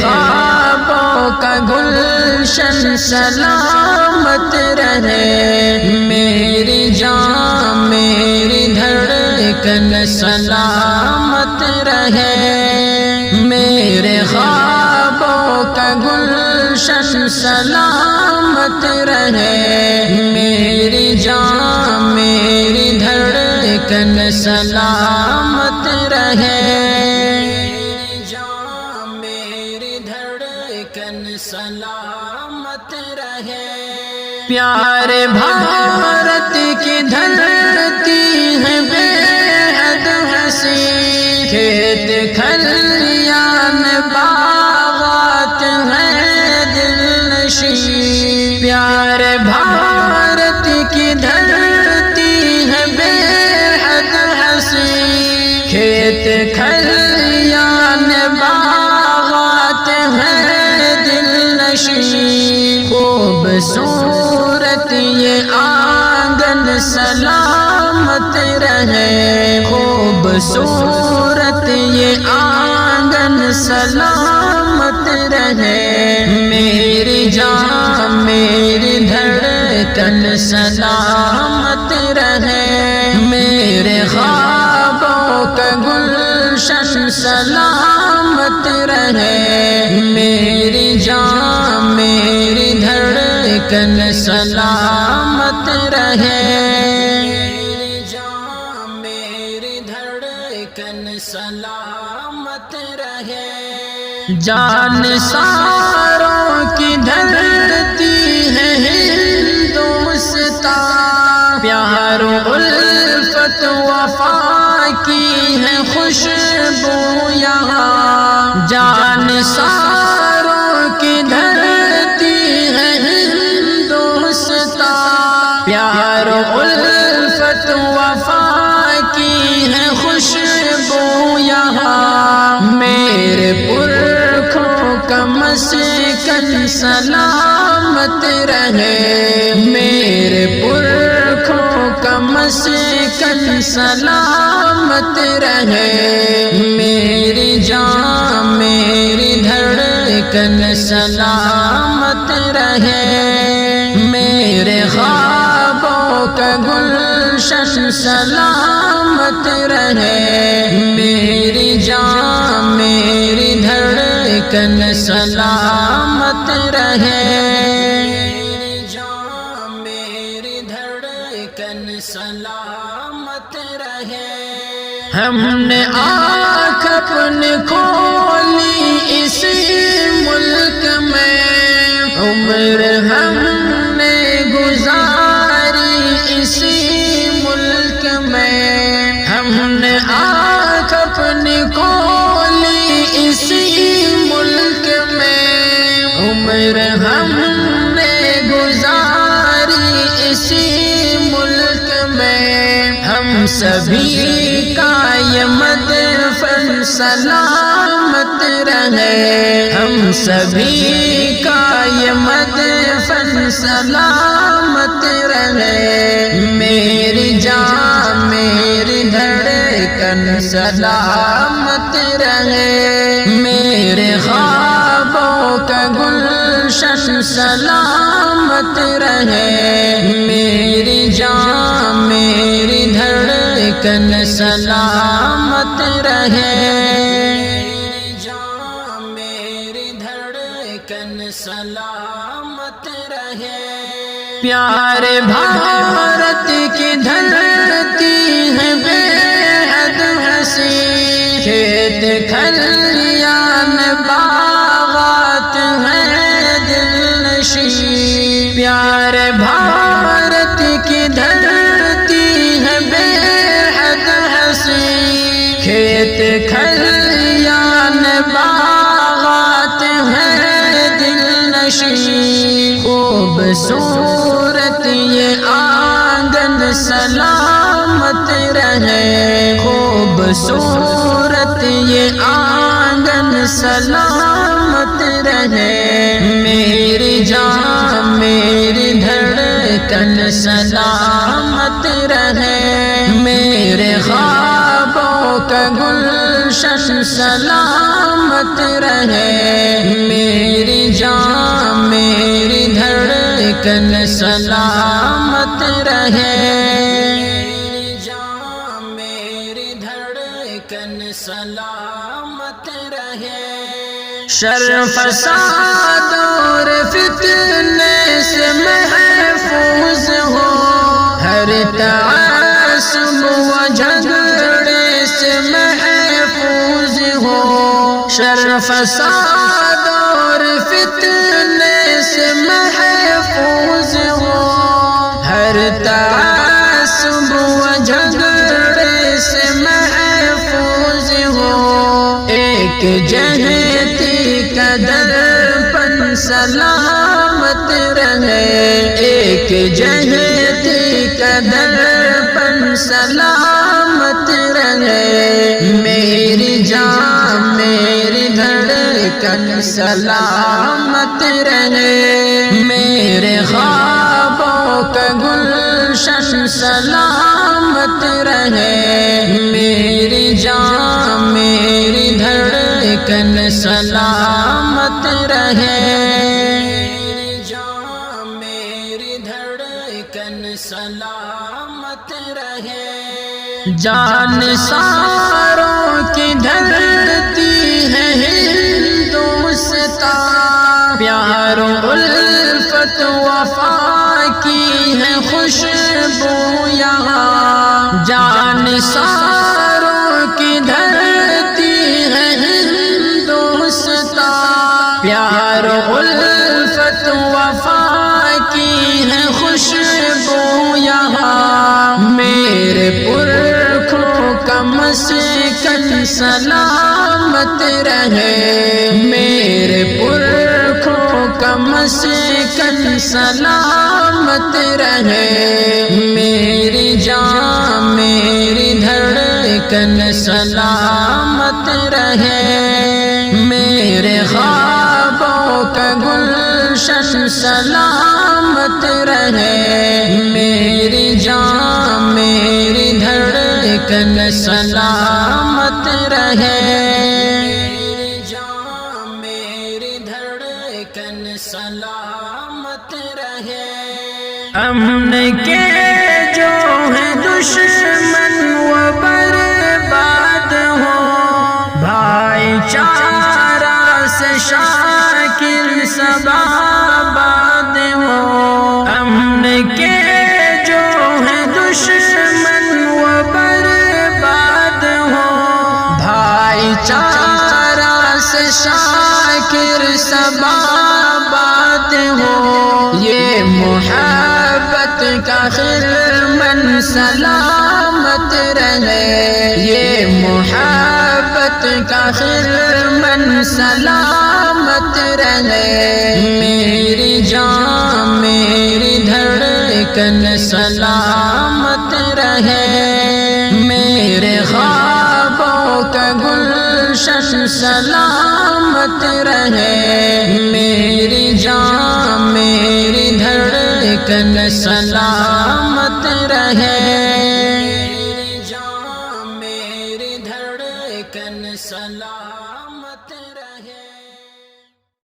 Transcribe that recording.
خوابوں کا گلشن سلامت رہے، میری جان میری دھڑکن سلامت رہے، میرے خوابوں کا گلشن سلامت رہے، میری جان میری دھڑکن سلامت رہے، میری جان میری دھڑکن سلامت رہے۔ پیارے بھارت کی دھرتی ہے بے حد حسین، کھیت کھلیان باغات ہیں دل نشین، پیارے بھارت کی دھرتی ہے بے حد حسین، کھیت کھلیان باغات ہیں دل نشین، خوبصورت یہ آنگن سلامت رہے، خوبصورت یہ آنگن سلامت رہے، میری جان میری دھڑکن سلامت رہے، میرے خوابوں کا گلشن سلامت رہے، میری جان میری دھڑکن سلامت رہے، میری جان میری دھڑکن سلامت رہے۔ جان ساروں کی دھرتی ہے ہندوستان، پیار و الفت وفا کی ہے خوشبو یہاں، جان ساروں کی دھرتی ہے ہندوستان، پیار و الفت وفا کی ہے خوشبو یہاں، میرے پرکھوں کا مسکن سلامت رہے، میرے پرکھوں کا مسکن سلامت رہے، میری جان میری دھڑکن سلامت رہے، میرے خوابوں کا گلشن سلامت رہے، میری جان میری دھڑکن سلامت رہے، میری جان میری دھڑکن سلامت رہے۔ ہم نے آنکھ اپنی کھولی اسی ملک میں، عمر ہم نے گزاری اسی ملک میں، ہم نے آنکھ اپنی کھولی اسی ملک میں، عمر ہم نے گزاری اسی ملک میں، ہم سبھی کا یہ مدفن سلامت رہے، ہم سبھی کا یہ مدفن سلامت رہے، میری جان میری دھڑکن سلامت رہے، میرے خوابوں کا گلشن سلامت رہے، میری جان میری دھڑکن سلامت رہے، میری جان میری دھڑکن سلامت رہے۔ پیارے بھارت کی دھرتی ہے بے حد حسین، کھیت کھلیان باغات ہیں دل نشین، پیارے بھارت کی دھرتی ہے بے حد حسین، کھیت کھلیان باغات ہیں دل نشین، خوبصورت یہ آنگن سلامت رہے، خوبصورت یہ آنگن سلامت رہے، میری جان میری دھڑکن سلامت رہے، میرے خوابوں کا گلشن گلشن سلامت رہے، میری جان میری دھڑکن سلامت رہے، میری جان میری دھڑکن سلامت رہے۔ شر فساد اور فتنے سے محفوظ ہو، ہر تعصب و جھگڑے سے محفوظ ہو، شر فساد اور فتنے سے محفوظ ہو، ہر تعصب و جھگڑے سے محفوظ ہو، ایک جہتی کا درپن سلامت رہے، ایک جہتی کا درپن سلامت رہے، میری جان میری دھڑکن سلامت رہے، میرے خوابوں کا گلشن سلامت رہے، میری جان میری دھڑکن سلامت رہے، میری جان میری دھڑکن سلامت رہے۔ جان ساروں کی دھرتی ہے ہندوستان، پیار و الفت وفا کی ہے خوشبو یہاں، جان ساروں کی دھرتی ہے ہندوستان، پیار و الفت وفا کی ہے خوشبو یہاں، میرے پرکھوں کا مسکن سلامت رہے، میرے پرکھوں کا مسکن سلامت رہے، میری جان میری دھڑکن سلامت رہے، میرے خوابوں کا گلشن سلامت رہے، میری جان میری دھڑکن سلامت رہے، میری جان میری دھڑکن سلامت رہے۔ امن کے جو ہے دشمن وہ برباد ہو، بھائی چارہ سے شاکر سب آباد ہو، امن کے جو ہے دشمن وہ برباد ہو، بھائی چارہ سے شاکر سب آباد ہو، یہ محبت کا خرمن سلامت رہے، یہ محبت کا خرمن سلامت رہے، میری جان میری دھڑکن سلامت رہے، میرے خوابوں کا گلشن سلامت رہے، میری جان میری دھڑکن سلامت رہے۔